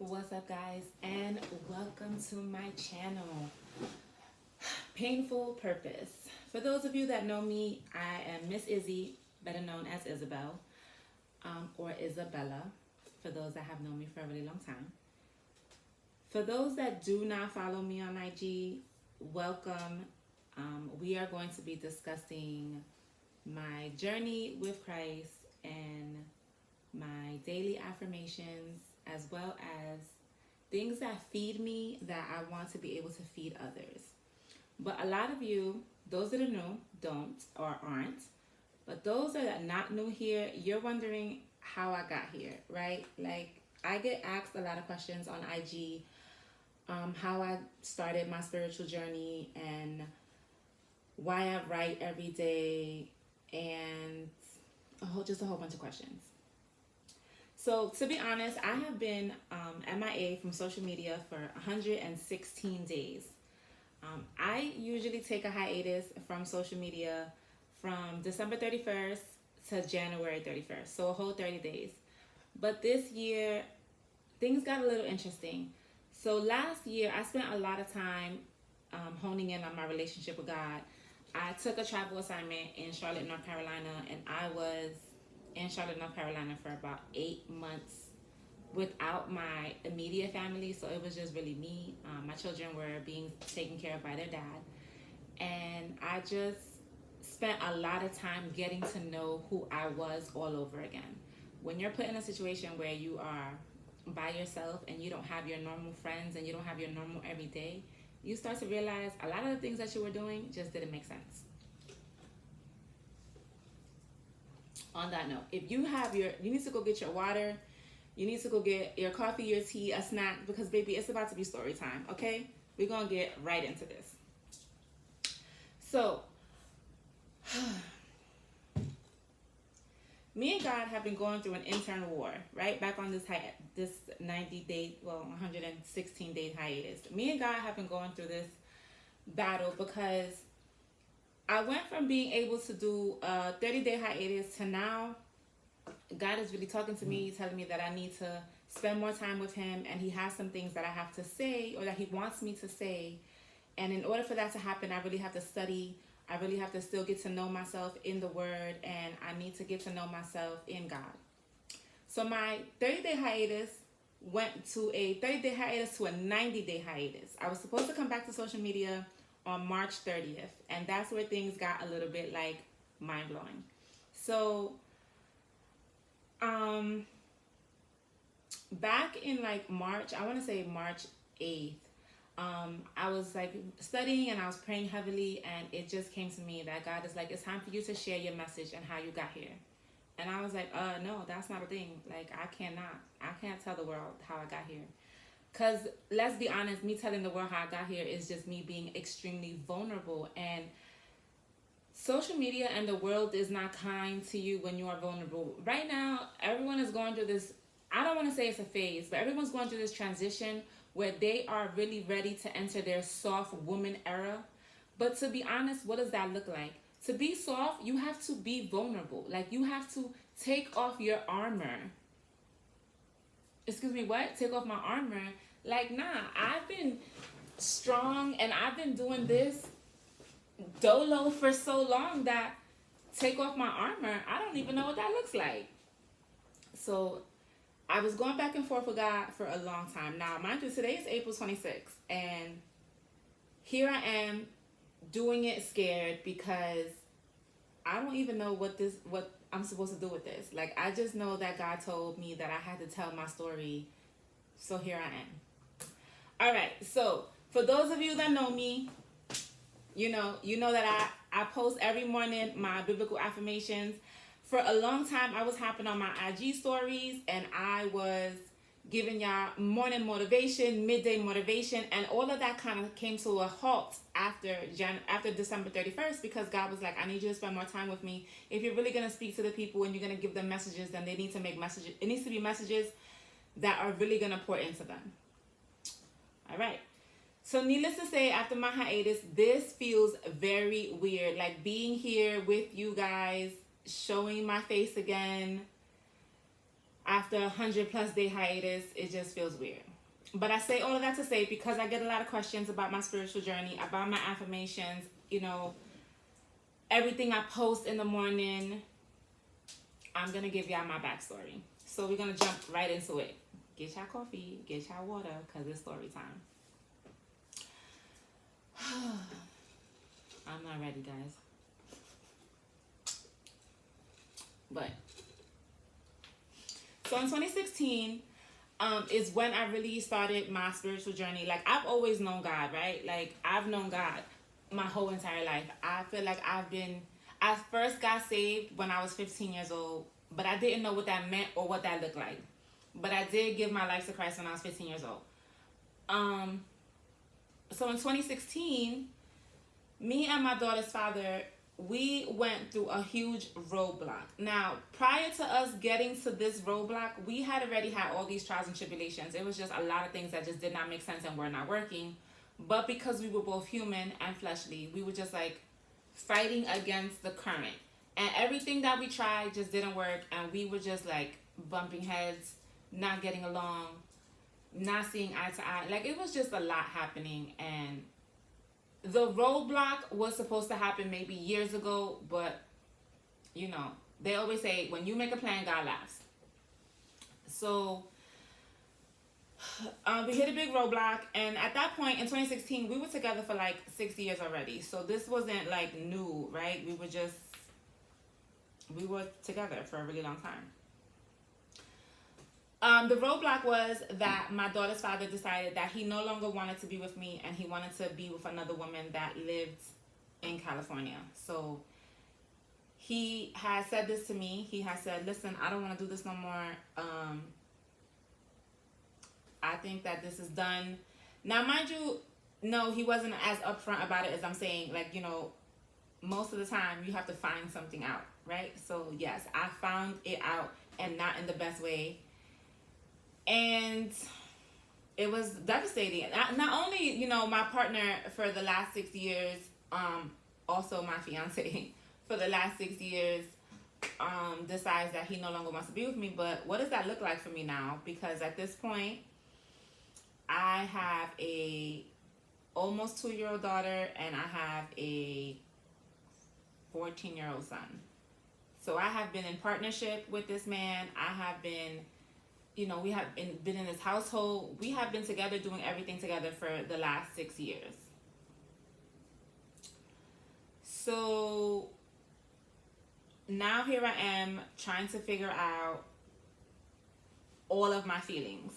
What's up, guys, and welcome to my channel, Painful Purpose. For those of you that know me, I am Miss Izzy, better known as Isabel, or Isabella, for those that have known me for a really long time. For those that do not follow me on IG, welcome. We are going to be discussing my journey with Christ and my daily affirmations, as well as things that feed me that I want to be able to feed others. But a lot of you, those that are new, don't or aren't. But those that are not new here, you're wondering how I got here, right? Like, I get asked a lot of questions on IG, how I started my spiritual journey and why I write every day, and just a whole bunch of questions. So to be honest, I have been MIA from social media for 116 days. I usually take a hiatus from social media from December 31st to January 31st, so a whole 30 days. But this year, things got a little interesting. So last year, I spent a lot of time honing in on my relationship with God. I took a travel assignment in Charlotte, North Carolina, and I was in Charlotte, North Carolina for about 8 months without my immediate family. So it was just really me. My children were being taken care of by their dad. And I just spent a lot of time getting to know who I was all over again. When you're put in a situation where you are by yourself and you don't have your normal friends and you don't have your normal everyday, you start to realize a lot of the things that you were doing just didn't make sense. On that note, if you have you need to go get your water, you need to go get your coffee, your tea, a snack, because baby, it's about to be story time, okay? We're gonna get right into this. So, me and God have been going through an internal war, right? Back on this 116-day hiatus. Me and God have been going through this battle because I went from being able to do a 30-day hiatus to now God is really talking to me, telling me that I need to spend more time with him, and he has some things that I have to say or that he wants me to say. And in order for that to happen, I really have to study. I really have to still get to know myself in the word, and I need to get to know myself in God. So my 30-day hiatus went to a 30-day hiatus to a 90-day hiatus. I was supposed to come back to social media on March 30th, and that's where things got a little bit like mind-blowing. So back in like March, I want to say March 8th, I was like studying and I was praying heavily, and it just came to me that God is like, it's time for you to share your message and how you got here. And I was like, no, that's not a thing. Like, I can't tell the world how I got here. Because let's be honest, me telling the world how I got here is just me being extremely vulnerable. And social media and the world is not kind to you when you are vulnerable. Right now, everyone is going through this, I don't want to say it's a phase, but everyone's going through this transition where they are really ready to enter their soft woman era. But to be honest, what does that look like? To be soft, you have to be vulnerable. Like, you have to take off your armor. Excuse me, what? Take off my armor? Like, nah, I've been strong and I've been doing this dolo for so long that take off my armor, I don't even know what that looks like. So I was going back and forth with God for a long time. Now, mind you, today is April 26th, and here I am doing it scared because I don't even know what I'm supposed to do with this. Like, I just know that God told me that I had to tell my story, so here I am. All right, so for those of you that know me, you know that I post every morning my biblical affirmations. For a long time, I was hopping on my IG stories, and I was giving y'all morning motivation, midday motivation, and all of that kind of came to a halt after December 31st, because God was like, I need you to spend more time with me. If you're really going to speak to the people and you're going to give them messages, then they need to make messages. It needs to be messages that are really going to pour into them. All right. So needless to say, after my hiatus, this feels very weird. Like, being here with you guys, showing my face again after a 100+ day hiatus, it just feels weird. But I say all of that to say, because I get a lot of questions about my spiritual journey, about my affirmations, you know, everything I post in the morning, I'm going to give y'all my backstory. So we're going to jump right into it. Get y'all coffee, get y'all water, because it's story time. I'm not ready, guys. But, so in 2016, is when I really started my spiritual journey. Like, I've always known God, right? Like, I've known God my whole entire life. I feel like I first got saved when I was 15 years old, but I didn't know what that meant or what that looked like. But I did give my life to Christ when I was 15 years old. So in 2016, me and my daughter's father, we went through a huge roadblock. Now, prior to us getting to this roadblock, we had already had all these trials and tribulations. It was just a lot of things that just did not make sense and were not working. But because we were both human and fleshly, we were just like fighting against the current. And everything that we tried just didn't work. And we were just like bumping heads, not getting along, not seeing eye to eye. Like, it was just a lot happening. And the roadblock was supposed to happen maybe years ago, but, you know, they always say, when you make a plan, God laughs. So, we hit a big roadblock, and at that point, in 2016, we were together for like 6 years already. So this wasn't like new, right? We were together for a really long time. The roadblock was that my daughter's father decided that he no longer wanted to be with me, and he wanted to be with another woman that lived in California. So he has said this to me. He has said, listen, I don't want to do this no more. I think that this is done. Now, mind you, no, he wasn't as upfront about it as I'm saying. Like, you know, most of the time you have to find something out, right? So yes, I found it out, and not in the best way. And it was devastating. Not only, you know, my partner for the last 6 years, also my fiance for the last 6 years, decides that he no longer wants to be with me. But what does that look like for me now? Because at this point, I have a almost 2-year-old daughter, and I have a 14-year-old son. So I have been in partnership with this man. I have been, you know, we have been in this household. We have been together doing everything together for the last 6 years. So now here I am trying to figure out all of my feelings.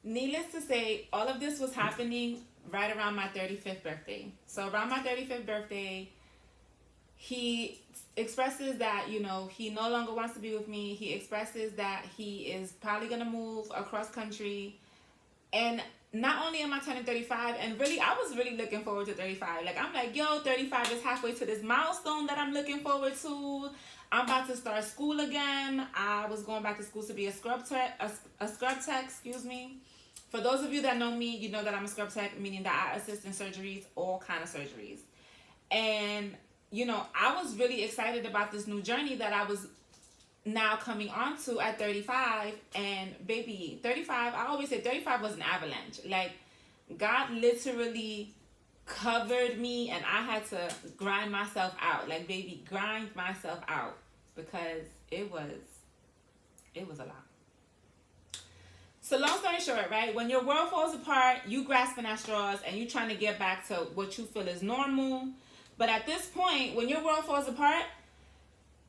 Needless to say, all of this was happening right around my 35th birthday. So around my 35th birthday, he expresses that, you know, he no longer wants to be with me. He expresses that he is probably going to move across country. And not only am I turning 35, and really, I was really looking forward to 35. Like, I'm like, yo, 35 is halfway to this milestone that I'm looking forward to. I'm about to start school again. I was going back to school to be a scrub tech, excuse me. For those of you that know me, you know that I'm a scrub tech, meaning that I assist in surgeries, all kind of surgeries. And, you know, I was really excited about this new journey that I was now coming on to at 35. And baby, 35, I always say 35 was an avalanche. Like, God literally covered me, and I had to grind myself out. Like, baby, grind myself out, because it was a lot. So long story short, right, when your world falls apart, you grasping at straws and you trying to get back to what you feel is normal. But at this point, when your world falls apart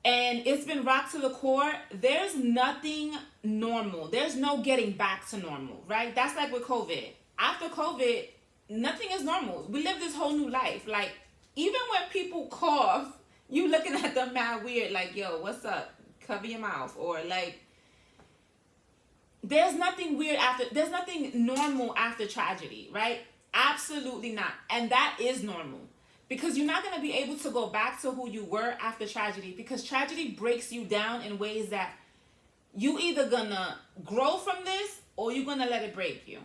and it's been rocked to the core, there's nothing normal. There's no getting back to normal, right? That's like with COVID. After COVID, nothing is normal. We live this whole new life. Like, even when people cough, you looking at them mad weird, like, yo, what's up? Cover your mouth. Or like, there's nothing weird there's nothing normal after tragedy, right? Absolutely not. And that is normal. Because you're not going to be able to go back to who you were after tragedy, because tragedy breaks you down in ways that you either going to grow from this or you're going to let it break you.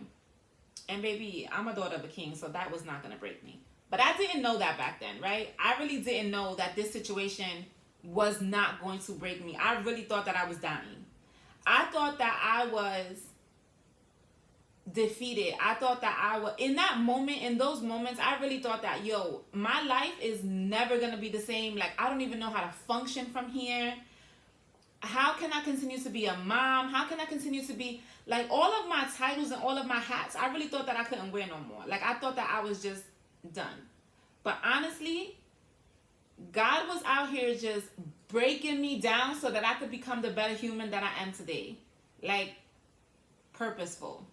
And baby, I'm a daughter of a king, so that was not going to break me. But I didn't know that back then, right? I really didn't know that this situation was not going to break me. I really thought that I was dying. I thought that I was defeated. I thought that I was, in that moment, in those moments, I really thought that, yo, my life is never going to be the same. Like, I don't even know how to function from here. How can I continue to be a mom? How can I continue to be, like, all of my titles and all of my hats? I really thought that I couldn't wear no more. Like, I thought that I was just done. But honestly, God was out here just breaking me down so that I could become the better human that I am today. Like, purposeful.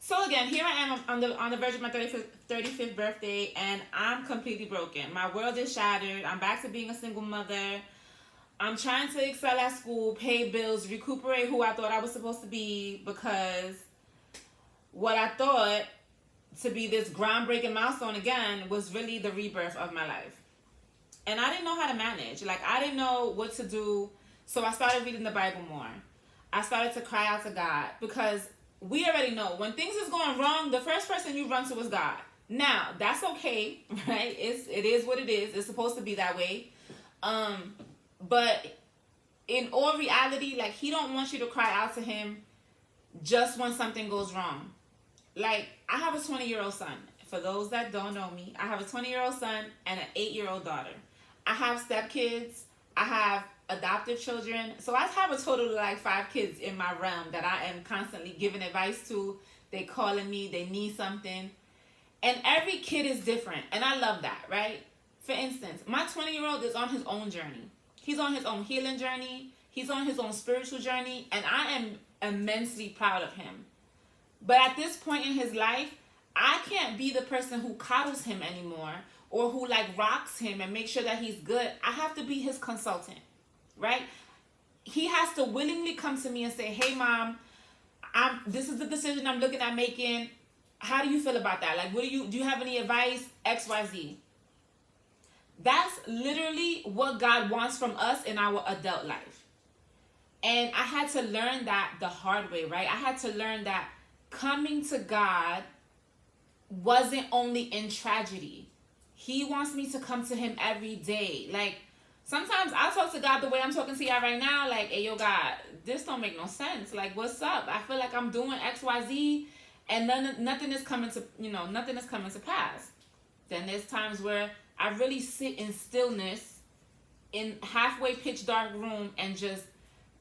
So again, here I am on the verge of my 35th birthday, and I'm completely broken. My world is shattered. I'm back to being a single mother. I'm trying to excel at school, pay bills, recuperate who I thought I was supposed to be, because what I thought to be this groundbreaking milestone again was really the rebirth of my life. And I didn't know how to manage. Like, I didn't know what to do. So I started reading the Bible more. I started to cry out to God, because we already know when things is going wrong, the first person you run to is God. Now, that's okay, right? It is what it is. It's supposed to be that way. But in all reality, like, he don't want you to cry out to him just when something goes wrong. Like, I have a 20-year-old son. For those that don't know me, I have a 20-year-old son and an 8-year-old daughter. I have stepkids. I have adoptive children. So I have a total of like 5 kids in my realm that I am constantly giving advice to. They calling me, they need something. And every kid is different. And I love that, right? For instance, my 20-year-old is on his own journey. He's on his own healing journey. He's on his own spiritual journey. And I am immensely proud of him. But at this point in his life, I can't be the person who coddles him anymore, or who like rocks him and make sure that he's good. I have to be his consultant. Right? He has to willingly come to me and say, hey, mom, this is the decision I'm looking at making. How do you feel about that? Like, do you have any advice? XYZ. That's literally what God wants from us in our adult life. And I had to learn that the hard way, right? I had to learn that coming to God wasn't only in tragedy. He wants me to come to him every day. Like, sometimes I talk to God the way I'm talking to y'all right now. Like, hey, yo, God, this don't make no sense. Like, what's up? I feel like I'm doing XYZ and nothing is coming to pass. Then there's times where I really sit in stillness in halfway pitch dark room and just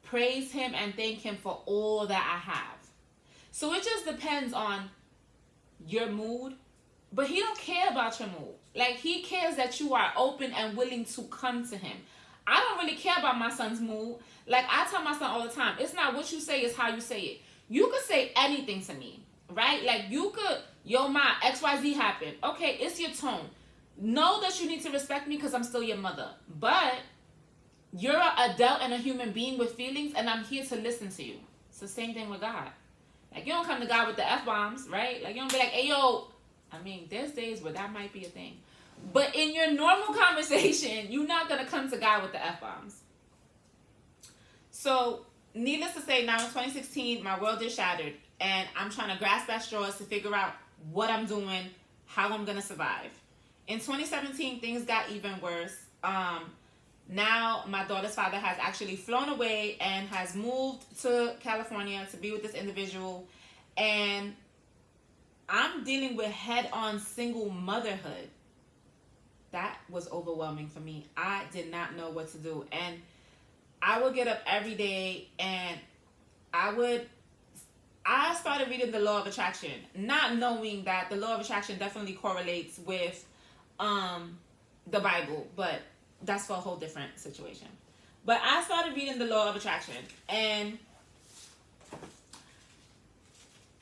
praise him and thank him for all that I have. So it just depends on your mood. But he don't care about your mood. Like, he cares that you are open and willing to come to him. I don't really care about my son's mood. Like, I tell my son all the time, it's not what you say, it's how you say it. You could say anything to me, right? Like, you could, yo, ma, XYZ happened. Okay, it's your tone. Know that you need to respect me because I'm still your mother. But you're an adult and a human being with feelings, and I'm here to listen to you. It's the same thing with God. Like, you don't come to God with the F-bombs, right? Like, you don't be like, hey, yo, I mean, there's days where that might be a thing. But in your normal conversation, you're not going to come to God with the F-bombs. So, needless to say, now in 2016, my world is shattered. And I'm trying to grasp at straws to figure out what I'm doing, how I'm going to survive. In 2017, things got even worse. Now, my daughter's father has actually flown away and has moved to California to be with this individual. And I'm dealing with head-on single motherhood. That was overwhelming for me. I did not know what to do. And I would get up every day and I started reading the Law of Attraction, not knowing that the Law of Attraction definitely correlates with the Bible, but that's for a whole different situation. But I started reading the Law of Attraction, and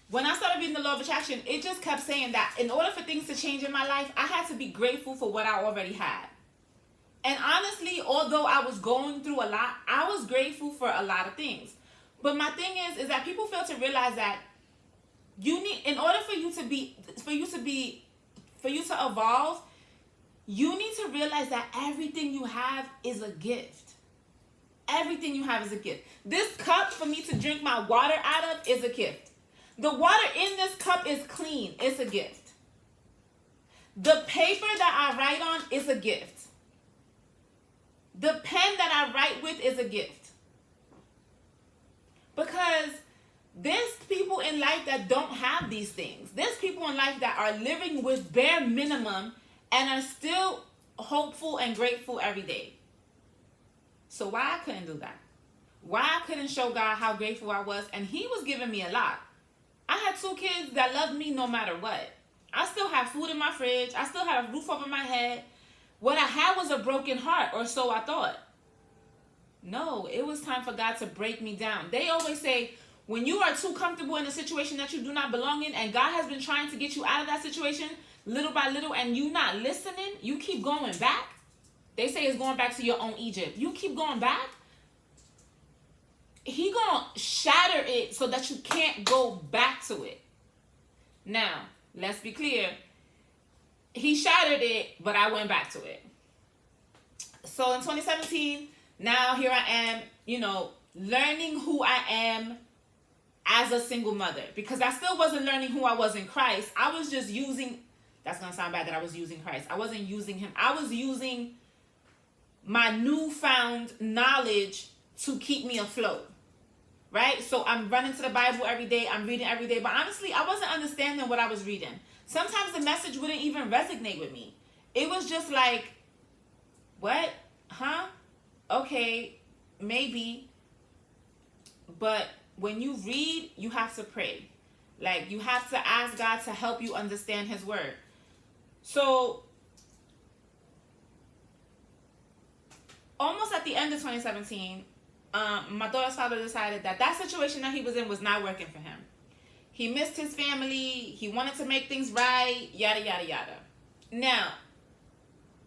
when I started reading the Law of Attraction, it just kept saying that in order for things to change in my life, I had to be grateful for what I already had. And honestly, although I was going through a lot, I was grateful for a lot of things. But my thing is that people fail to realize that you need, in order for you to evolve, you need to realize that everything you have is a gift. Everything you have is a gift. This cup for me to drink my water out of is a gift. The water in this cup is clean. It's a gift. The paper that I write on is a gift. The pen that I write with is a gift. Because there's people in life that don't have these things. There's people in life that are living with bare minimum and are still hopeful and grateful every day. So why I couldn't do that? Why I couldn't show God how grateful I was? And he was giving me a lot. I had 2 kids that loved me no matter what. I still have food in my fridge. I still had a roof over my head. What I had was a broken heart, or so I thought. No, it was time for God to break me down. They always say, when you are too comfortable in a situation that you do not belong in, and God has been trying to get you out of that situation little by little, and you not listening, you keep going back. They say it's going back to your own Egypt. You keep going back, he gonna shatter it so that you can't go back to it. Now, let's be clear. He shattered it, but I went back to it. So in 2017, now here I am, learning who I am as a single mother. Because I still wasn't learning who I was in Christ. I was just using, that's going to sound bad that I was using Christ. I wasn't using him. I was using my newfound knowledge to keep me afloat. Right? So I'm running to the Bible every day. I'm reading every day. But honestly, I wasn't understanding what I was reading. Sometimes the message wouldn't even resonate with me. It was just like, what? Huh? Okay, maybe. But when you read, you have to pray. Like, you have to ask God to help you understand his word. So, almost at the end of 2017, my daughter's father decided that situation that he was in was not working for him. He missed his family. He wanted to make things right, yada, yada, yada. Now,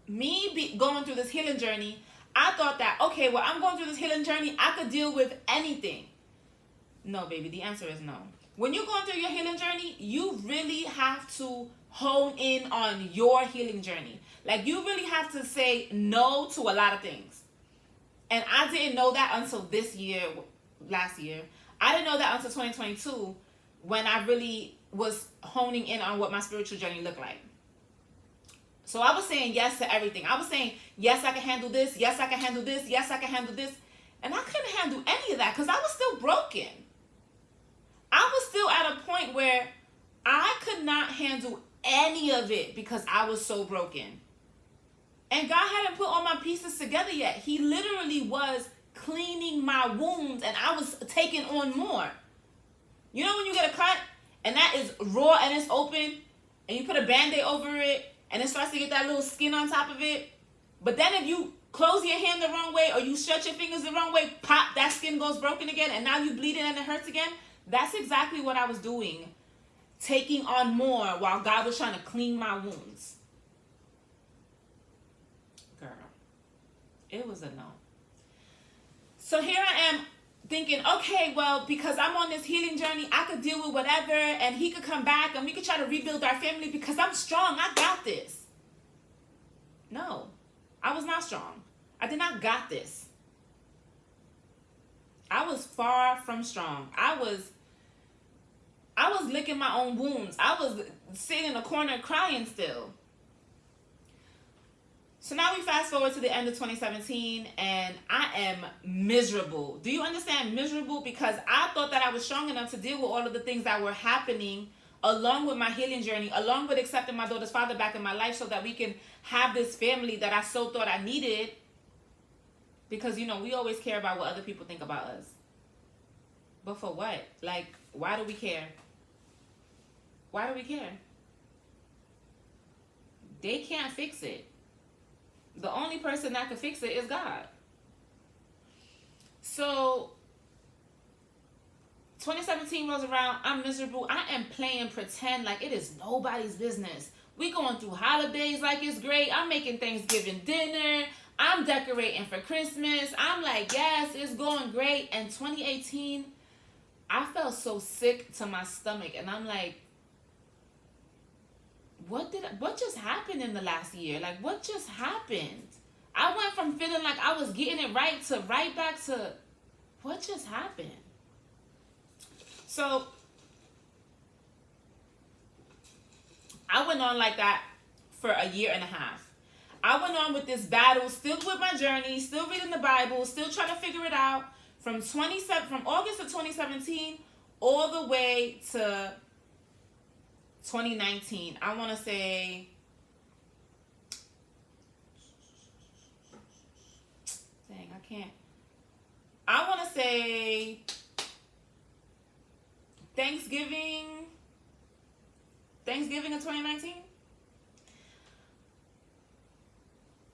me going through this healing journey, I thought that, okay, well, I'm going through this healing journey. I could deal with anything. No, baby, the answer is no. When you're going through your healing journey, you really have to hone in on your healing journey. Like, you really have to say no to a lot of things. And I didn't know that until last year. I didn't know that until 2022, when I really was honing in on what my spiritual journey looked like. So I was saying yes to everything. I was saying, yes, I can handle this. Yes, I can handle this. Yes, I can handle this. And I couldn't handle any of that because I was still broken. I was still at a point where I could not handle any of it because I was so broken. And God hadn't put all my pieces together yet. He literally was cleaning my wounds and I was taking on more. You know when you get a cut and that is raw and it's open and you put a Band-Aid over it and it starts to get that little skin on top of it? But then if you close your hand the wrong way or you stretch your fingers the wrong way, pop, that skin goes broken again and now you bleeding and it hurts again. That's exactly what I was doing. Taking on more while God was trying to clean my wounds. Girl, it was a no. So here I am thinking, okay, well, because I'm on this healing journey, I could deal with whatever and he could come back and we could try to rebuild our family because I'm strong. I got this. No, I was not strong. I did not got this. I was far from strong. I was licking my own wounds. I was sitting in a corner crying still. So now we fast forward to the end of 2017 and I am miserable. Do you understand miserable? Because I thought that I was strong enough to deal with all of the things that were happening along with my healing journey, along with accepting my daughter's father back in my life so that we can have this family that I so thought I needed. Because, we always care about what other people think about us. But for what? Like, why do we care? Why do we care? They can't fix it. The only person that can fix it is God. So 2017 rolls around. I'm miserable. I am playing pretend like it is nobody's business. We going through holidays like it's great. I'm making Thanksgiving dinner. I'm decorating for Christmas. I'm like, yes, it's going great. And 2018, I felt so sick to my stomach. And I'm like, what just happened in the last year? Like, what just happened? I went from feeling like I was getting it right to right back to what just happened? So I went on like that for a year and a half. I went on with this battle, still with my journey, still reading the Bible, still trying to figure it out. from August of 2017 all the way to 2019. I want to say, dang, I can't. I want to say Thanksgiving of 2019.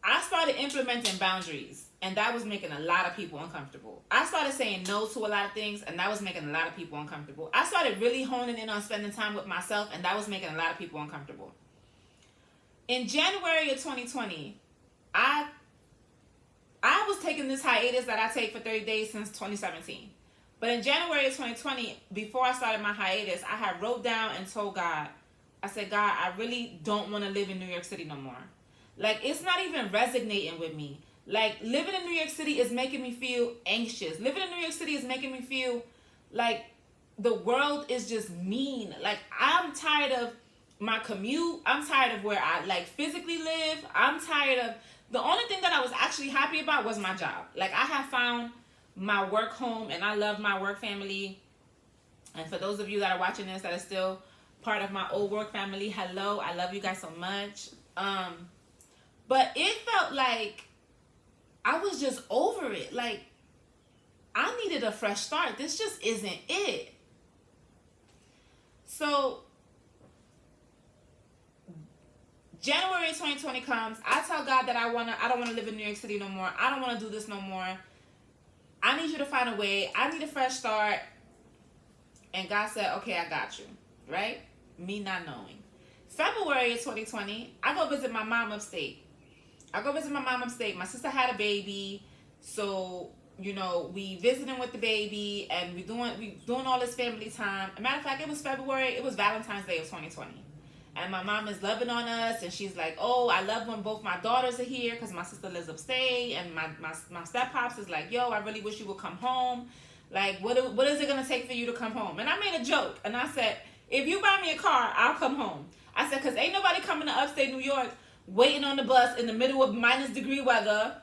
I started implementing boundaries, and that was making a lot of people uncomfortable. I started saying no to a lot of things, and that was making a lot of people uncomfortable. I started really honing in on spending time with myself, and that was making a lot of people uncomfortable. In January of 2020, I was taking this hiatus that I take for 30 days since 2017. But in January of 2020, before I started my hiatus, I had wrote down and told God, I said, God, I really don't want to live in New York City no more. Like, it's not even resonating with me. Like, living in New York City is making me feel anxious. Living in New York City is making me feel like the world is just mean. Like, I'm tired of my commute. I'm tired of where I, like, physically live. I'm tired of... The only thing that I was actually happy about was my job. Like, I have found my work home, and I love my work family. And for those of you that are watching this that are still part of my old work family, hello. I love you guys so much. But it felt like I was just over it. Like, I needed a fresh start. This just isn't it. So, January 2020 comes. I tell God that I don't want to live in New York City no more. I don't want to do this no more. I need you to find a way. I need a fresh start. And God said, okay, I got you. Right? Me not knowing. February of 2020, I go visit my mom upstate. My sister had a baby, so, you know, we visiting with the baby, and we doing all this family time. As a matter of fact, it was February, it was Valentine's Day of 2020. And my mom is loving on us, and she's like, oh, I love when both my daughters are here, because my sister lives upstate, and my step-pops is like, yo, I really wish you would come home. Like, what is it going to take for you to come home? And I made a joke, and I said, if you buy me a car, I'll come home. I said, because ain't nobody coming to upstate New York waiting on the bus in the middle of -degree weather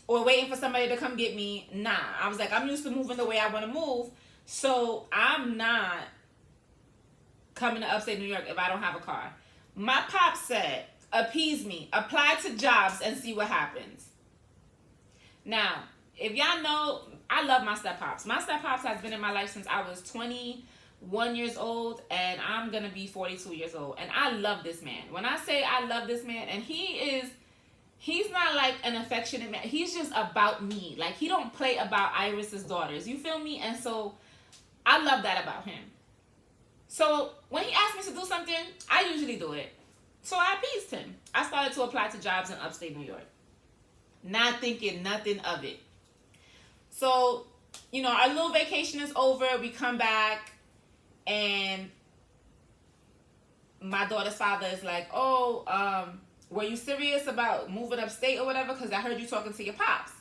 or waiting for somebody to come get me. Nah. I was like, I'm used to moving the way I want to move, so I'm not coming to upstate New York if I don't have a car. My pop said, appease me, apply to jobs and see what happens. Now, if y'all know, I love my step-pops. My step-pops has been in my life since I was 21 years old, and I'm gonna be 42 years old, and I love this man. When I say I love this man, and he's not like an affectionate man, he's just about me. Like, he don't play about Iris's daughters, you feel me? And so I love that about him. So when he asked me to do something, I usually do it. So I appeased him. I started to apply to jobs in upstate New York, not thinking nothing of it. So, you know, our little vacation is over, we come back, and my daughter's father is like, oh, were you serious about moving upstate or whatever? Because I heard you talking to your pops.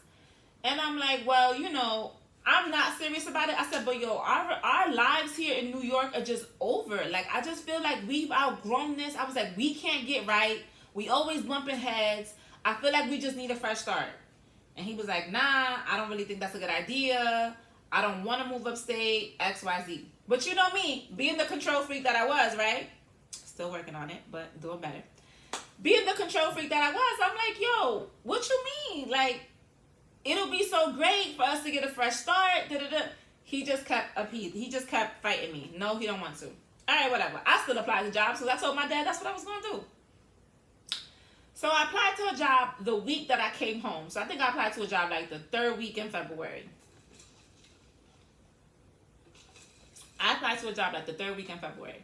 And I'm like, well, you know, I'm not serious about it. I said, but yo, our lives here in New York are just over. Like, I just feel like we've outgrown this. I was like, we can't get right. We always bumping heads. I feel like we just need a fresh start. And he was like, nah, I don't really think that's a good idea. I don't want to move upstate, XYZ. But you know me, being the control freak that I was, right? Still working on it, but doing better. Being the control freak that I was, I'm like, yo, what you mean? Like, it'll be so great for us to get a fresh start. Da-da-da. He just kept fighting me. No, he don't want to. All right, whatever. I still applied to jobs because I told my dad that's what I was going to do. So I applied to a job the week that I came home. So I think I applied to a job like the third week in February. I applied to a job like the third week in February.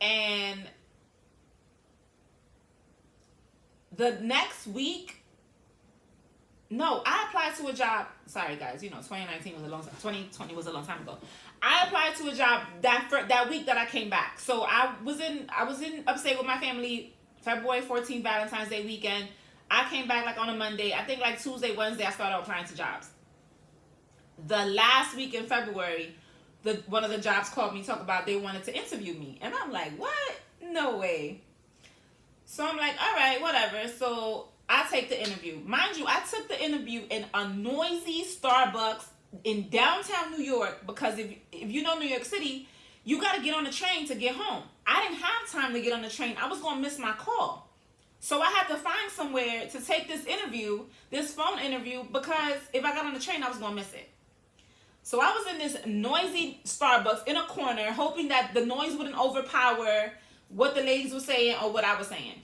And the next week, no, I applied to a job. Sorry, guys. You know, 2019 was a long time. 2020 was a long time ago. I applied to a job that week that I came back. So I was in upstate with my family February 14th, Valentine's Day weekend. I came back like on a Monday. I think like Tuesday, Wednesday, I started applying to jobs. The last week in February, one of the jobs called me, talk about they wanted to interview me. And I'm like, what? No way. So I'm like, all right, whatever. So I take the interview. Mind you, I took the interview in a noisy Starbucks in downtown New York, because if you know New York City, you got to get on the train to get home. I didn't have time to get on the train. I was going to miss my call. So I had to find somewhere to take this interview, this phone interview, because if I got on the train, I was going to miss it. So I was in this noisy Starbucks in a corner, hoping that the noise wouldn't overpower what the ladies were saying or what I was saying.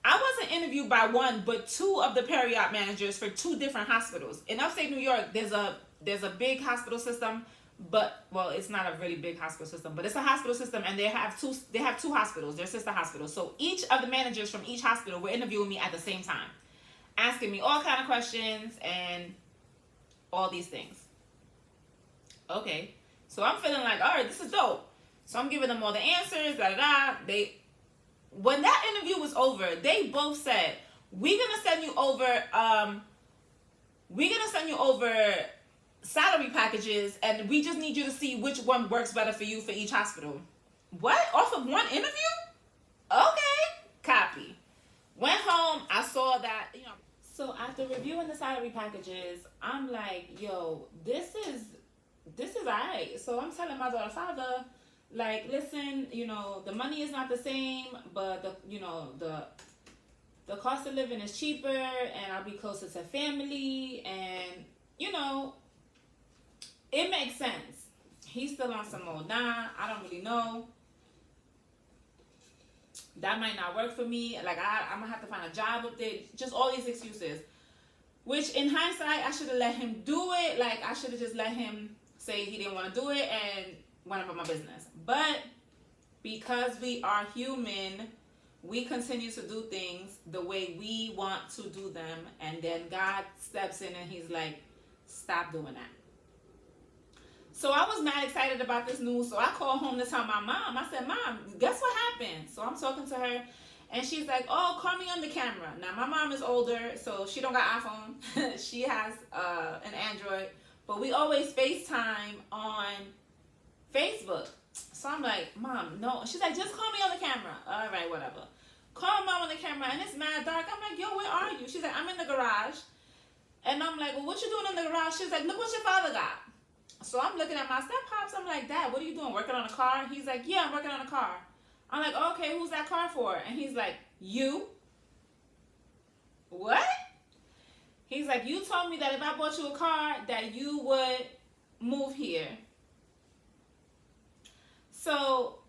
I wasn't interviewed by one, but two of the periop managers for two different hospitals. In upstate New York, there's a big hospital system, but, well, it's not a really big hospital system, but it's a hospital system, and they have two hospitals, they're sister hospitals. So each of the managers from each hospital were interviewing me at the same time, asking me all kind of questions and all these things. Okay, so I'm feeling like, all right, this is dope. So I'm giving them all the answers, When that interview was over, they both said, we're gonna send you over salary packages, and we just need you to see which one works better for you for each hospital. What? Off of one interview? Okay, copy. Went home, I saw that, So after reviewing the salary packages, I'm like, yo, this is alright. So I'm telling my daughter, father, like, listen, the money is not the same, but the cost of living is cheaper, and I'll be closer to family, and it makes sense. He's still on some old, I don't really know. That might not work for me. Like, I'm gonna have to find a job up there. Just all these excuses. Which, in hindsight, I should have let him do it. Like, I should have just let him say he didn't want to do it and went about my business. But because we are human, we continue to do things the way we want to do them, and then God steps in and he's like, stop doing that. So I was mad excited about this news, so I called home to tell my mom. I said, Mom, guess what happened? So I'm talking to her, and she's like, oh, call me on the camera. Now, my mom is older, so she don't got iPhone. She has an Android, but we always FaceTime on Facebook. So I'm like, Mom, no. She's like, just call me on the camera. All right, whatever. Call Mom on the camera, and it's mad dark. I'm like, yo, where are you? She's like, I'm in the garage. And I'm like, well, what you doing in the garage? She's like, look what your father got. So I'm looking at my step-pops. I'm like, Dad, what are you doing? Working on a car? He's like, yeah, I'm working on a car. I'm like, okay, who's that car for? And he's like, you? What? He's like, you told me that if I bought you a car, that you would move here. So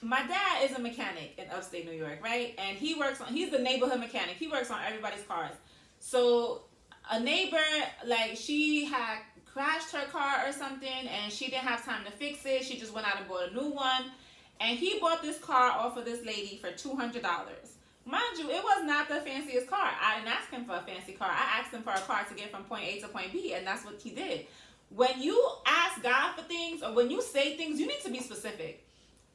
my dad is a mechanic in upstate New York, right? And he's the neighborhood mechanic. He works on everybody's cars. So a neighbor, like, she had crashed her car or something, and she didn't have time to fix it. She just went out and bought a new one. And he bought this car off of this lady for $200. Mind you, it was not the fanciest car. I didn't ask him for a fancy car. I asked him for a car to get from point A to point B, and that's what he did. When you ask God for things, or when you say things, you need to be specific.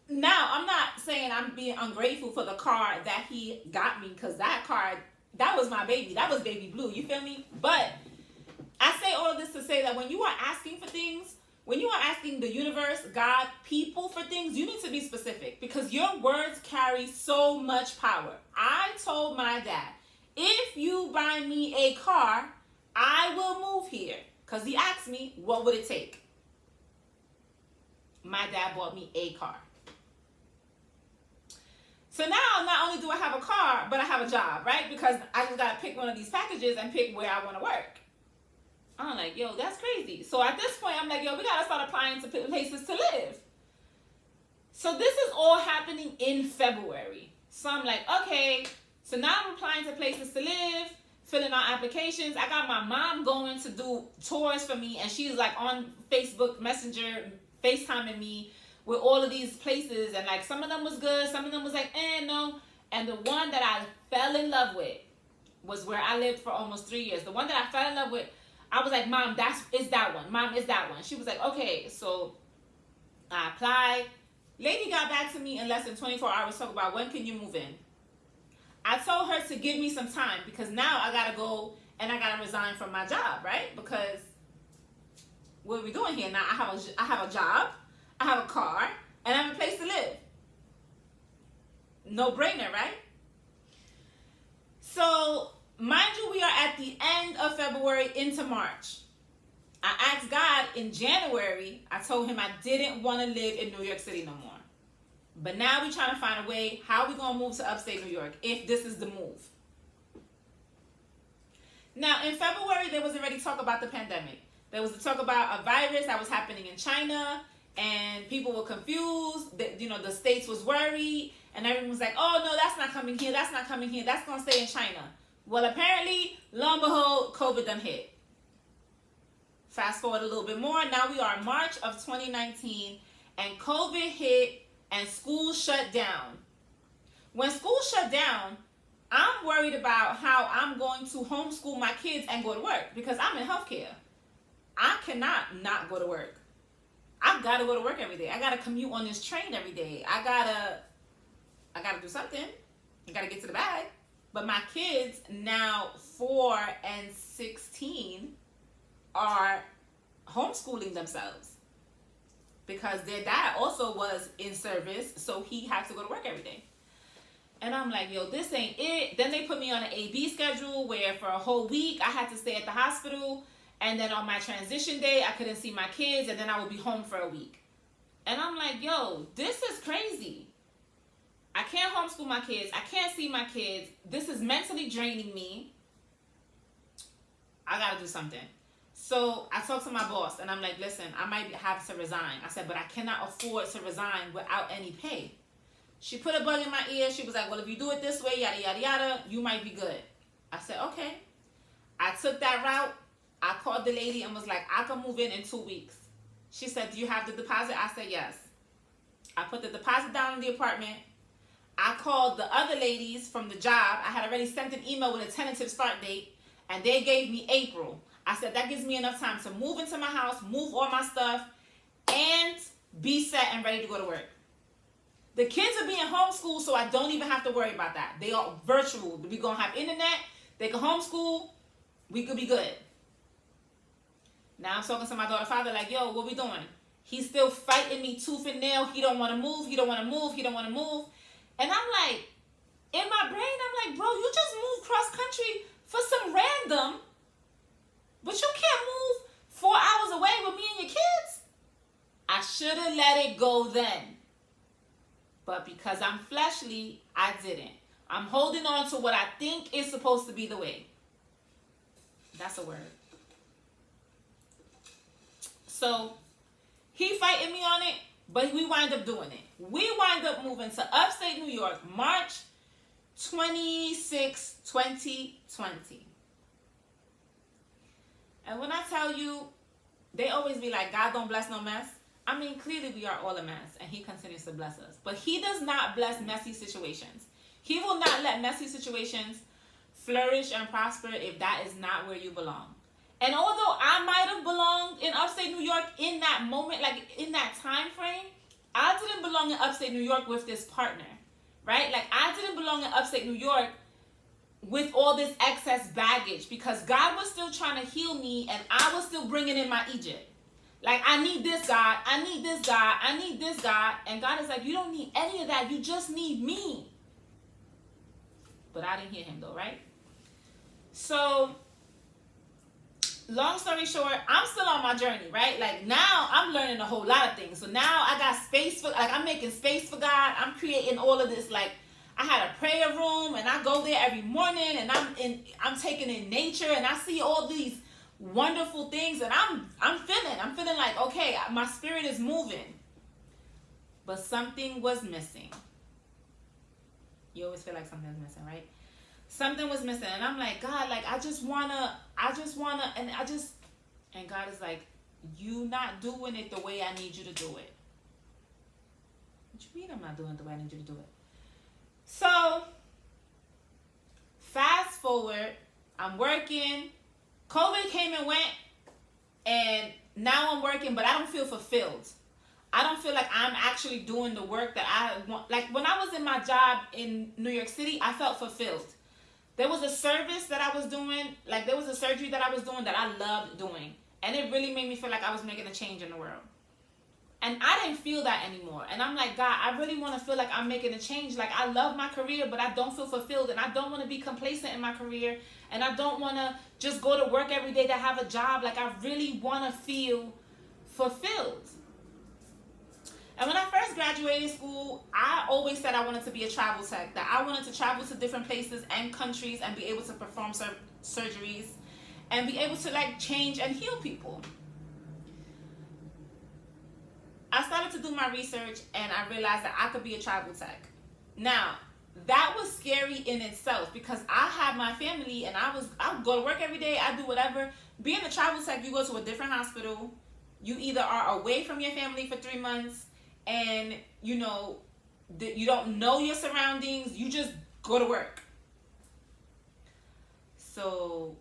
Now, I'm not saying I'm being ungrateful for the car that he got me, because that car, that was my baby. That was baby blue. You feel me? But I say all of this to say that when you are asking for things, when you are asking the universe, God, people for things, you need to be specific, because your words carry so much power. I told my dad, if you buy me a car, I will move here. Because he asked me, what would it take? My dad bought me a car. So now, not only do I have a car, but I have a job, right? Because I just got to pick one of these packages and pick where I want to work. I'm like, yo, that's crazy. So at this point, I'm like, yo, we got to start applying to places to live. So this is all happening in February. So I'm like, okay, so now I'm applying to places to live, filling out applications. I got my mom going to do tours for me, and she's like on Facebook Messenger, FaceTiming me with all of these places, and like some of them was good, some of them was like, no. And the one that I fell in love with was where I lived for almost 3 years. The one that I fell in love with, I was like, Mom, is that one. Mom, is that one. She was like, okay. So I applied. Lady got back to me in less than 24 hours, talk about when can you move in. I told her to give me some time, because now I gotta go and I gotta resign from my job, right? Because what are we doing here? Now I have a job, I have a car, and I have a place to live. No brainer, right? So, mind you, we are at the end of February into March. I asked God in January, I told him I didn't want to live in New York City no more. But now we're trying to find a way, how are we going to move to upstate New York if this is the move? Now, in February, there was already talk about the pandemic. There was talk about a virus that was happening in China, and people were confused. The states was worried, and everyone was like, oh, no, that's not coming here. That's not coming here. That's going to stay in China. Well, apparently, lo and behold, COVID done hit. Fast forward a little bit more. Now we are in March of 2019, and COVID hit, and school shut down. When school shut down, I'm worried about how I'm going to homeschool my kids and go to work because I'm in healthcare. I cannot not go to work. I've got to go to work every day. I got to commute on this train every day. I gotta do something. I gotta get to the bag. But my kids, now 4 and 16, are homeschooling themselves because their dad also was in service, so he had to go to work every day. And I'm like, yo, this ain't it. Then they put me on an AB schedule where for a whole week I had to stay at the hospital. And then on my transition day, I couldn't see my kids. And then I would be home for a week. And I'm like, yo, this is crazy. I can't homeschool my kids. I can't see my kids. This is mentally draining me. I got to do something. So I talked to my boss and I'm like, listen, I might have to resign. I said, but I cannot afford to resign without any pay. She put a bug in my ear. She was like, well, if you do it this way, yada, yada, yada, you might be good. I said, okay. I took that route. I called the lady and was like, I can move in 2 weeks. She said, do you have the deposit? I said, yes. I put the deposit down in the apartment. I called the other ladies from the job. I had already sent an email with a tentative start date, and they gave me April. I said, that gives me enough time to move into my house, move all my stuff, and be set and ready to go to work. The kids are being homeschooled, so I don't even have to worry about that. They are virtual. We're going to have internet. They can homeschool. We could be good. Now I'm talking to my daughter's father like, yo, what we doing? He's still fighting me tooth and nail. He don't want to move. He don't want to move. He don't want to move. And I'm like, in my brain, I'm like, bro, you just moved cross country for some random, but you can't move 4 hours away with me and your kids. I should have let it go then. But because I'm fleshly, I didn't. I'm holding on to what I think is supposed to be the way. That's a word. So he fighting me on it, but we wind up doing it. We wind up moving to upstate New York, March 26, 2020. And when I tell you, they always be like, God don't bless no mess. I mean, clearly we are all a mess, and he continues to bless us. But he does not bless messy situations. He will not let messy situations flourish and prosper if that is not where you belong. And although I might have belonged in upstate New York in that moment, like in that time frame, I didn't belong in upstate New York with this partner, right? Like I didn't belong in upstate New York with all this excess baggage because God was still trying to heal me and I was still bringing in my Egypt. Like, I need this, God. I need this, God. I need this, God. And God is like, you don't need any of that. You just need me. But I didn't hear him, though, right? So, long story short, I'm still on my journey, right? Like, now I'm learning a whole lot of things. So, now I got space for, like, I'm making space for God. I'm creating all of this, like, I had a prayer room, and I go there every morning, and I'm taking in nature, and I see all these wonderful things, and I'm feeling like, okay, my spirit is moving, but something was missing. You always feel like something's missing, right? Something was missing, and I'm like, God, like I just wanna, and God is like, you not doing it the way I need you to do it. What you mean I'm not doing it the way I need you to do it? So fast forward, I'm working. COVID came and went, and now I'm working, but I don't feel fulfilled. I don't feel like I'm actually doing the work that I want. Like when I was in my job in New York City, I felt fulfilled. There was a service that I was doing, like there was a surgery that I was doing that I loved doing. And it really made me feel like I was making a change in the world. And I didn't feel that anymore. And I'm like, God, I really want to feel like I'm making a change. Like, I love my career, but I don't feel fulfilled. And I don't want to be complacent in my career. And I don't want to just go to work every day to have a job. Like, I really want to feel fulfilled. And when I first graduated school, I always said I wanted to be a travel tech. That I wanted to travel to different places and countries and be able to perform surgeries and be able to, like, change and heal people. I started to do my research and I realized that I could be a travel tech. Now, that was scary in itself because I had my family and I would go to work every day, I do whatever. Being a travel tech, you go to a different hospital. You either are away from your family for 3 months and, you know, you don't know your surroundings. You just go to work. So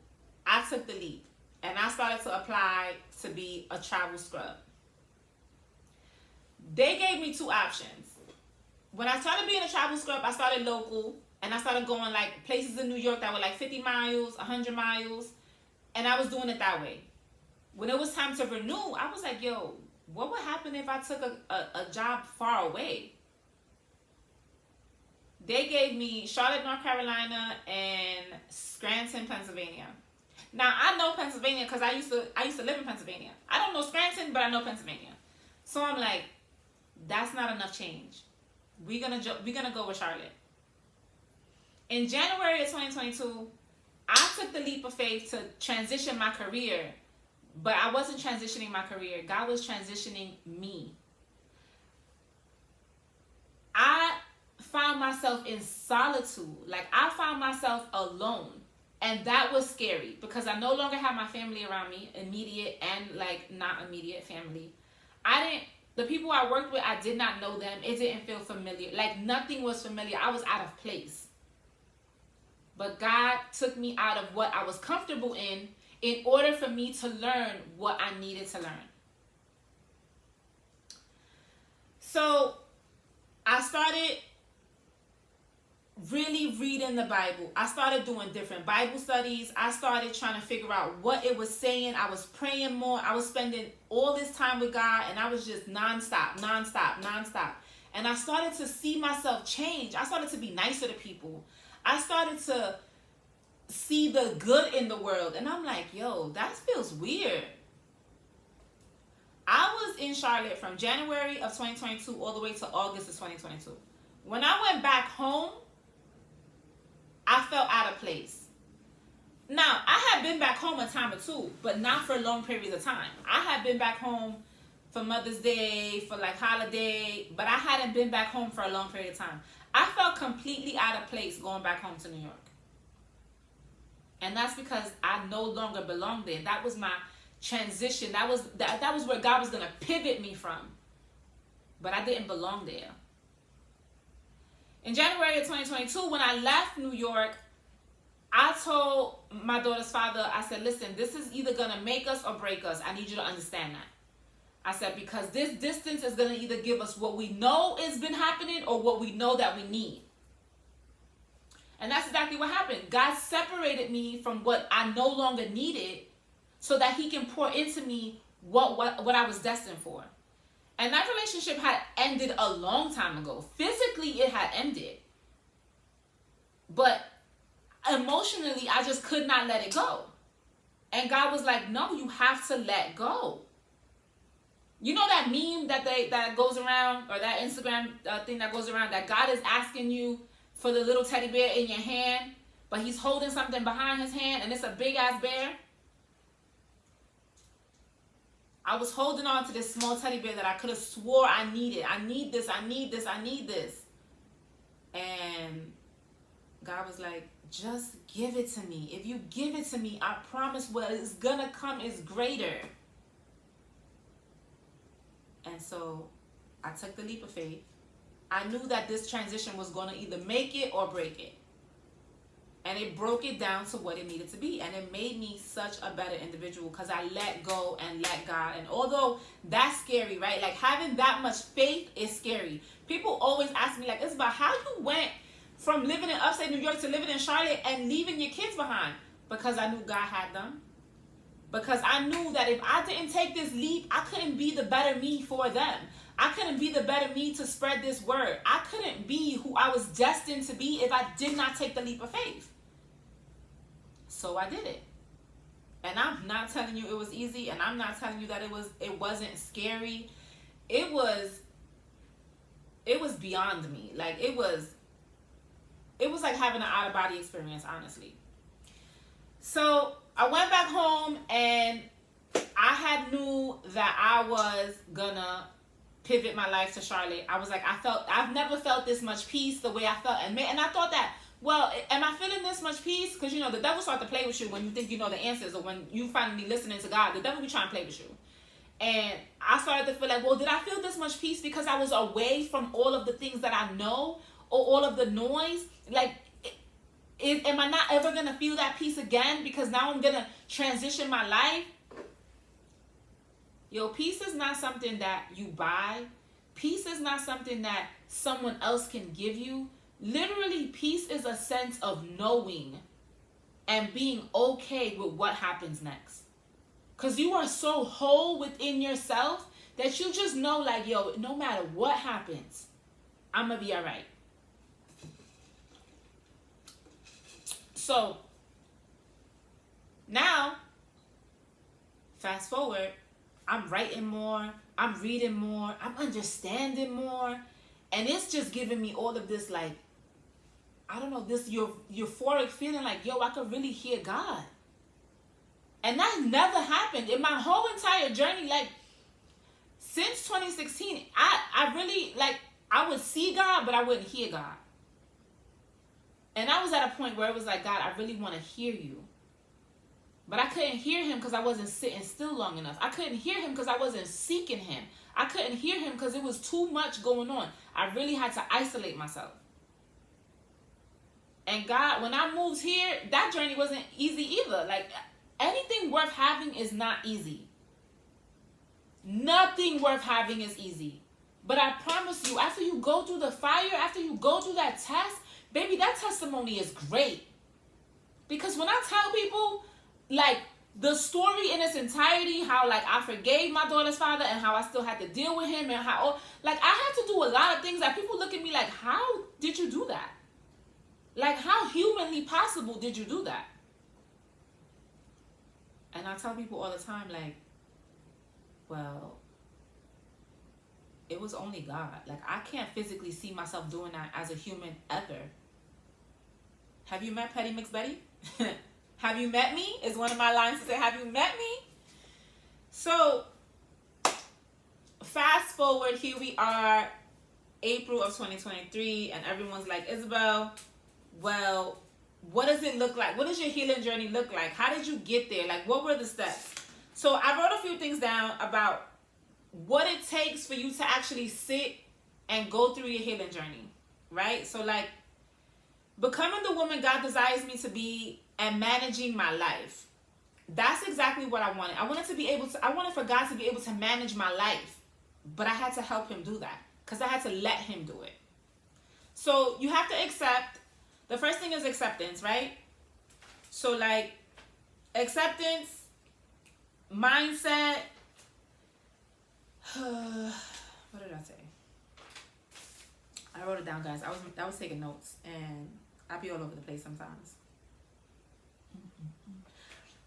I took the leap and I started to apply to be a travel scrub. They gave me 2 options. When I started being a travel scrub, I started local and I started going like places in New York that were like 50 miles, 100 miles, and I was doing it that way. When it was time to renew, I was like, yo, what would happen if I took a job far away? They gave me Charlotte, North Carolina and Scranton, Pennsylvania. Now, I know Pennsylvania because I used to live in Pennsylvania. I don't know Scranton, but I know Pennsylvania. So I'm like, that's not enough change. We're gonna go with Charlotte. In January of 2022, I took the leap of faith to transition my career, but I wasn't transitioning my career. God was transitioning me. I found myself in solitude. Like, I found myself alone. And that was scary because I no longer had my family around me, immediate and like not immediate family. The people I worked with, I did not know them. It didn't feel familiar. Like, nothing was familiar. I was out of place. But God took me out of what I was comfortable in order for me to learn what I needed to learn. So I started really reading the Bible. I started doing different Bible studies. I started trying to figure out what it was saying. I was praying more. I was spending all this time with God and I was just nonstop. And I started to see myself change. I started to be nicer to people. I started to see the good in the world. And I'm like, yo, that feels weird. I was in Charlotte from January of 2022 all the way to August of 2022. When I went back home, I felt out of place. Now, I had been back home a time or two, but not for long periods of time. I had been back home for Mother's Day, for like holiday, but I hadn't been back home for a long period of time. I felt completely out of place going back home to New York. And that's because I no longer belonged there. That was my transition. That was where God was going to pivot me from. But I didn't belong there. In January of 2022, when I left New York, I told my daughter's father, I said, listen, this is either going to make us or break us. I need you to understand that. I said, because this distance is going to either give us what we know has been happening or what we know that we need. And that's exactly what happened. God separated me from what I no longer needed so that he can pour into me what I was destined for. And that relationship had ended a long time ago. Physically, it had ended. But emotionally, I just could not let it go. And God was like, no, you have to let go. You know that meme that goes around, or that Instagram thing that goes around, that God is asking you for the little teddy bear in your hand, but he's holding something behind his hand, and it's a big-ass bear? I was holding on to this small teddy bear that I could have swore I needed. I need this. And God was like, just give it to me. If you give it to me, I promise what is going to come is greater. And so I took the leap of faith. I knew that this transition was going to either make it or break it. And it broke it down to what it needed to be. And it made me such a better individual because I let go and let God. And although that's scary, right? Like, having that much faith is scary. People always ask me, like, Isabel, how you went from living in upstate New York to living in Charlotte and leaving your kids behind? Because I knew God had them. Because I knew that if I didn't take this leap, I couldn't be the better me for them. I couldn't be the better me to spread this word. I couldn't be who I was destined to be if I did not take the leap of faith. So I did it. And I'm not telling you it was easy, and I'm not telling you that it wasn't scary. It was beyond me. Like it was like having an out-of-body experience, honestly. So I went back home, and I had knew that I was gonna pivot my life to Charlotte. I was like, I've never felt this much peace the way I felt. And I thought that, well, am I feeling this much peace? Because, the devil starts to play with you when you think you know the answers, or when you finally listening to God. The devil be trying to play with you. And I started to feel like, well, did I feel this much peace because I was away from all of the things that I know, or all of the noise? Like, am I not ever going to feel that peace again because now I'm going to transition my life? Yo, peace is not something that you buy. Peace is not something that someone else can give you. Literally, peace is a sense of knowing and being okay with what happens next. Because you are so whole within yourself that you just know, like, yo, no matter what happens, I'm going to be all right. So, now, fast forward, I'm writing more, I'm reading more, I'm understanding more, and it's just giving me all of this, like, I don't know, this euphoric feeling like, yo, I could really hear God. And that never happened in my whole entire journey. Like, since 2016, I really, like, I would see God, but I wouldn't hear God. And I was at a point where it was like, God, I really want to hear you. But I couldn't hear him because I wasn't sitting still long enough. I couldn't hear him because I wasn't seeking him. I couldn't hear him because it was too much going on. I really had to isolate myself. And God, when I moved here, that journey wasn't easy either. Like, anything worth having is not easy. Nothing worth having is easy. But I promise you, after you go through the fire, after you go through that test, baby, that testimony is great. Because when I tell people, like, the story in its entirety, how, like, I forgave my daughter's father and how I still had to deal with him, and how, like, I had to do a lot of things that people look at me like, how did you do that? Like, how humanly possible did you do that? And I tell people all the time, like, well, it was only God. Like, I can't physically see myself doing that as a human ever. Have you met Petty Mix Betty? Have you met me? Is one of my lines to say, have you met me? So, fast forward, here we are, April of 2023, and everyone's like, Isabel, well, what does it look like? What does your healing journey look like? How did you get there? Like, what were the steps? So I wrote a few things down about what it takes for you to actually sit and go through your healing journey, right? So, like, becoming the woman God desires me to be and managing my life. That's exactly what I wanted. I wanted for God to be able to manage my life, but I had to help him do that because I had to let him do it. So you have to accept. The first thing is acceptance, right? So, like, acceptance, mindset. What did I say? I wrote it down, guys. I was taking notes, and I'll be all over the place sometimes.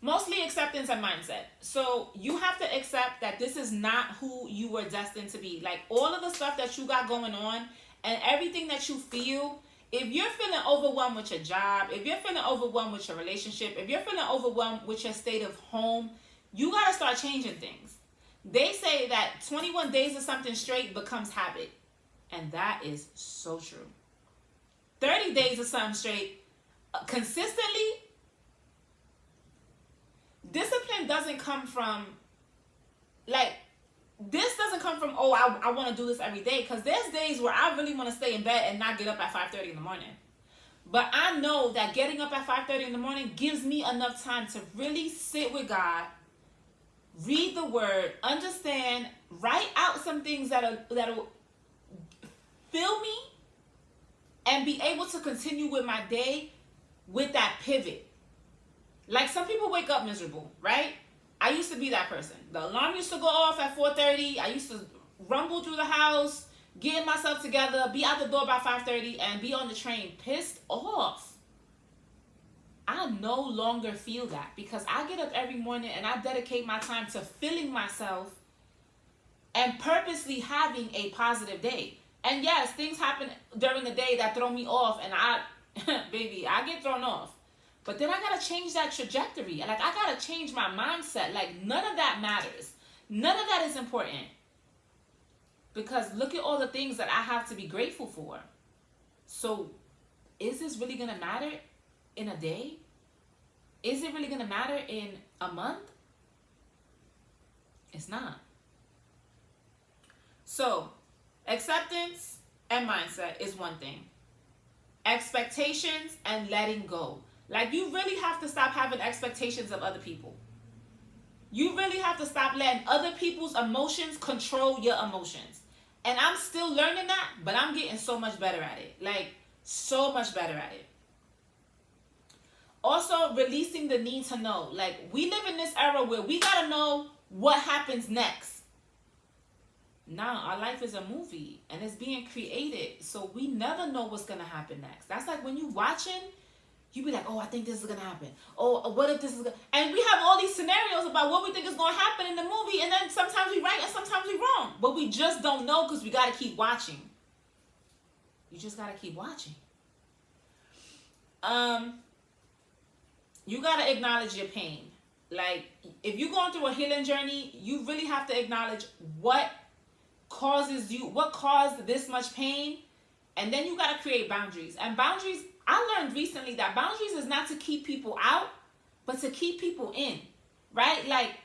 Mostly acceptance and mindset. So you have to accept that this is not who you were destined to be. Like, all of the stuff that you got going on and everything that you feel, if you're feeling overwhelmed with your job, if you're feeling overwhelmed with your relationship, if you're feeling overwhelmed with your state of home, you got to start changing things. They say that 21 days of something straight becomes habit. And that is so true. 30 days of something straight consistently. Discipline doesn't come from, like, this doesn't come from, oh, I want to do this every day. Because there's days where I really want to stay in bed and not get up at 5:30 in the morning. But I know that getting up at 5:30 in the morning gives me enough time to really sit with God, read the word, understand, write out some things that'll fill me, and be able to continue with my day with that pivot. Like, some people wake up miserable, right? I used to be that person. The alarm used to go off at 4:30. I used to rumble through the house, get myself together, be out the door by 5:30, and be on the train pissed off. I no longer feel that because I get up every morning and I dedicate my time to filling myself and purposely having a positive day. And yes, things happen during the day that throw me off, and baby, I get thrown off. But then I gotta change that trajectory. Like, I gotta change my mindset. Like, none of that matters. None of that is important. Because look at all the things that I have to be grateful for. So, is this really gonna matter in a day? Is it really gonna matter in a month? It's not. So, acceptance and mindset is one thing. Expectations and letting go. Like, you really have to stop having expectations of other people. You really have to stop letting other people's emotions control your emotions. And I'm still learning that, but I'm getting so much better at it. Like, so much better at it. Also, releasing the need to know. Like, we live in this era where we gotta know what happens next. Nah, our life is a movie and it's being created, so we never know what's gonna happen next. That's like when you watching, you be like, oh, I think this is gonna happen. Oh, what if this is gonna... And we have all these scenarios about what we think is gonna happen in the movie, and then sometimes we right and sometimes we wrong. But we just don't know because we gotta keep watching. You just gotta keep watching. You gotta acknowledge your pain. Like, if you're going through a healing journey, you really have to acknowledge what caused this much pain, and then you got to create boundaries. And boundaries, I learned recently that boundaries is not to keep people out, but to keep people in, right? Like,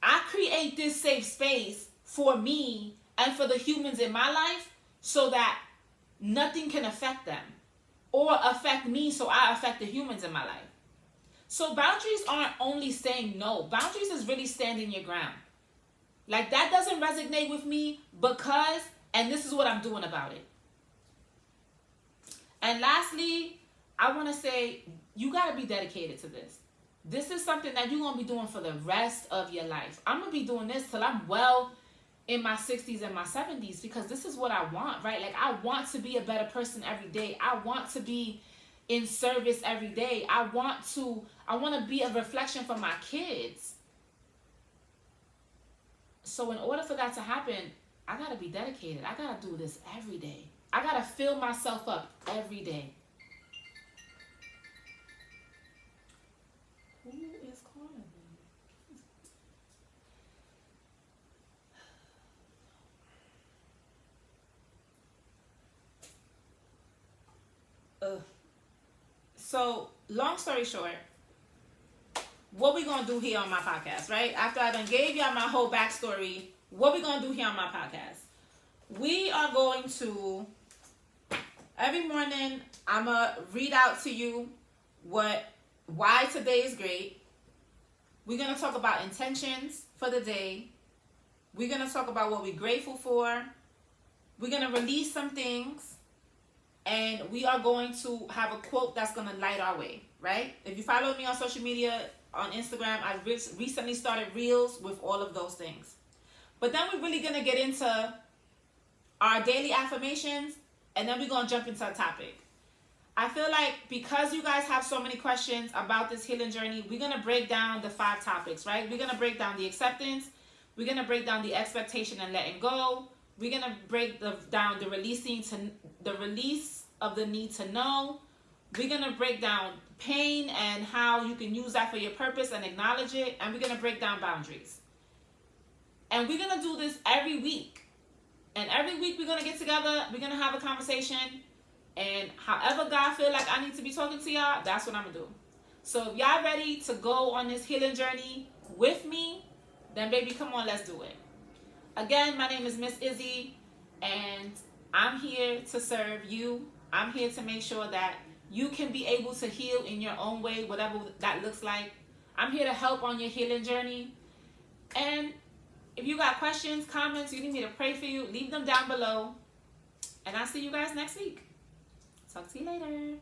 I create this safe space for me and for the humans in my life so that nothing can affect them or affect me, so I affect the humans in my life. So boundaries aren't only saying no. Boundaries is really standing your ground. Like, that doesn't resonate with me because, and this is what I'm doing about it. And lastly, I want to say, you got to be dedicated to this. This is something that you're going to be doing for the rest of your life. I'm going to be doing this till I'm well in my 60s and my 70s because this is what I want, right? Like, I want to be a better person every day. I want to be in service every day. I want to be a reflection for my kids. So in order for that to happen, I got to be dedicated. I got to do this every day. I got to fill myself up every day. Who is calling me? So, long story short, what we gonna do here on my podcast, right? After I done gave y'all my whole backstory, what we gonna do here on my podcast? We are going to, every morning, I'm gonna read out to you why today is great. We're gonna talk about intentions for the day. We're gonna talk about what we're grateful for. We're gonna release some things. And we are going to have a quote that's gonna light our way, right? If you follow me on social media, on Instagram, I recently started Reels with all of those things. But then we're really going to get into our daily affirmations, and then we're going to jump into a topic. I feel like because you guys have so many questions about this healing journey, we're going to break down the 5 topics, right? We're going to break down the acceptance. We're going to break down the expectation and letting go. We're going to break down the release of the need to know. We're going to break down pain and how you can use that for your purpose and acknowledge it. And we're going to break down boundaries. And we're going to do this every week. And every week we're going to get together. We're going to have a conversation. And however God feel like I need to be talking to y'all, that's what I'm going to do. So if y'all ready to go on this healing journey with me, then baby, come on, let's do it. Again, my name is Miss Izzy. And I'm here to serve you. I'm here to make sure that you can be able to heal in your own way, whatever that looks like. I'm here to help on your healing journey. And if you got questions, comments, you need me to pray for you, leave them down below. And I'll see you guys next week. Talk to you later.